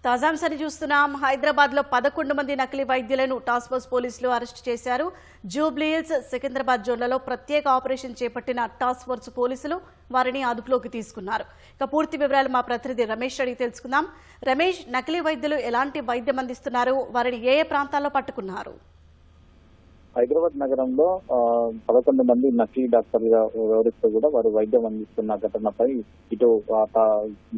తాజాంశాన్ని చూస్తున్నాం. హైదరాబాద్ లో 11 మంది నకిలీ వైద్యులను టాస్క్ ఫోర్స్ పోలీసులు అరెస్ట్ చేశారు. జూబ్లీహిల్స్, సికింద్రాబాద్ జోన్లలో ప్రత్యేక ఆపరేషన్ చేపట్టిన టాస్క్ ఫోర్స్ పోలీసులు వారిని అదుపులోకి తీసుకున్నారు. ఇక పూర్తి వివరాలు మా ప్రతినిధి రమేష్ అడిగి తెలుసుకుందాం. రమేష్, నకిలీ వైద్యులు ఎలాంటి వైద్యం అందిస్తున్నారు? వారిని ఏ ప్రాంతాల్లో పట్టుకున్నారు? హైదరాబాద్ నగరంలో 11 మంది నకిలీ డాక్టర్లుగా వ్యవహరిస్తూ కూడా వారు వైద్యం అందిస్తున్న ఘటనపై ఇటు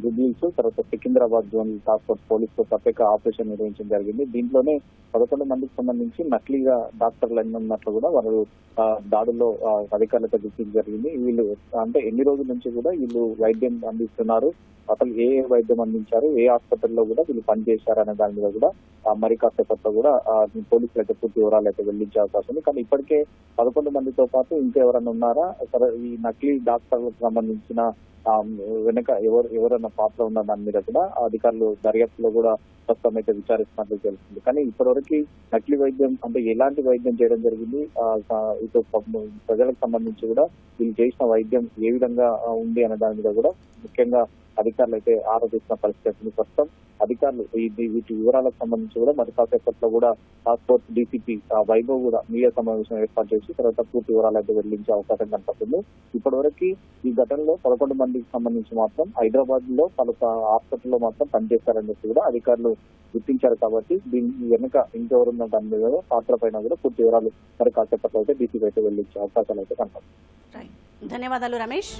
జూబ్లీహిల్స్, తర్వాత సికింద్రాబాద్ జోన్ టాస్క్ ఫోర్స్ పోలీసులు ప్రత్యేక ఆపరేషన్ నిర్వహించడం జరిగింది. దీంట్లోనే 11 మందికి సంబంధించి నకిలీగా డాక్టర్లు ఉన్నట్లు కూడా వారు దాడుల్లో అధికారులతో గుర్తించడం జరిగింది. వీళ్ళు అంటే ఎన్ని రోజుల నుంచి కూడా వీళ్ళు వైద్యం అందిస్తున్నారు, అసలు ఏ వైద్యం అందించారు, ఏ హాస్పిటల్లో కూడా వీళ్ళు పనిచేశారు అనే దాని మీద కూడా మరి కాసేపట్లో కూడా పోలీసులు అయితే పూర్తి వివరాలు అయితే వెళ్లించే అవకాశం ఉంది. కానీ ఇప్పటికే 11 మందితో పాటు ఇంకెవరన్నా ఉన్నారా, ఈ నకిలీ డాక్టర్లకు సంబంధించిన వెనక ఎవరైనా పాత్ర ఉన్న దాని మీద కూడా అధికారులు దర్యాప్తులో కూడా ప్రస్తుతం అయితే విచారిస్తున్నట్లు తెలుస్తుంది. కానీ ఇప్పటివరకు నకిలీ వైద్యం అంటే ఎలాంటి వైద్యం చేయడం జరిగింది, ఇటు ప్రజలకు సంబంధించి కూడా వీళ్ళు చేసిన వైద్యం ఏ విధంగా ఉంది అనే దాని మీద కూడా ముఖ్యంగా అధికారులు అయితే ఆరోపిస్తున్న పరిస్థితి. ప్రస్తుతం అధికారులు వీటి వివరాలకు సంబంధించి కూడా మరి కాసేపట్లో కూడా టాస్క్ ఫోర్స్ డీసీపీ వైభవ్ కూడా మీడియా సమావేశం ఏర్పాటు చేసి తర్వాత పూర్తి వివరాలు అయితే వెల్లడించే అవకాశం కనపడుతుంది. ఇప్పటి వరకు ఈ ఘటనలో 11 మందికి సంబంధించి మాత్రం హైదరాబాద్ లో పలు హాస్పిటల్లో మాత్రం పనిచేస్తారని చెప్పి కూడా అధికారులు గుర్తించారు. కాబట్టి దీని వెనుక ఇంకెవరున్న దాని మీద పాత్ర పైన కూడా పూర్తి వివరాలు మరి కాసేపట్లో అయితే డీసీపీ అయితే వెల్లడించే అవకాశాలు అయితే కనపడుతుంది. ధన్యవాదాలు రమేష్.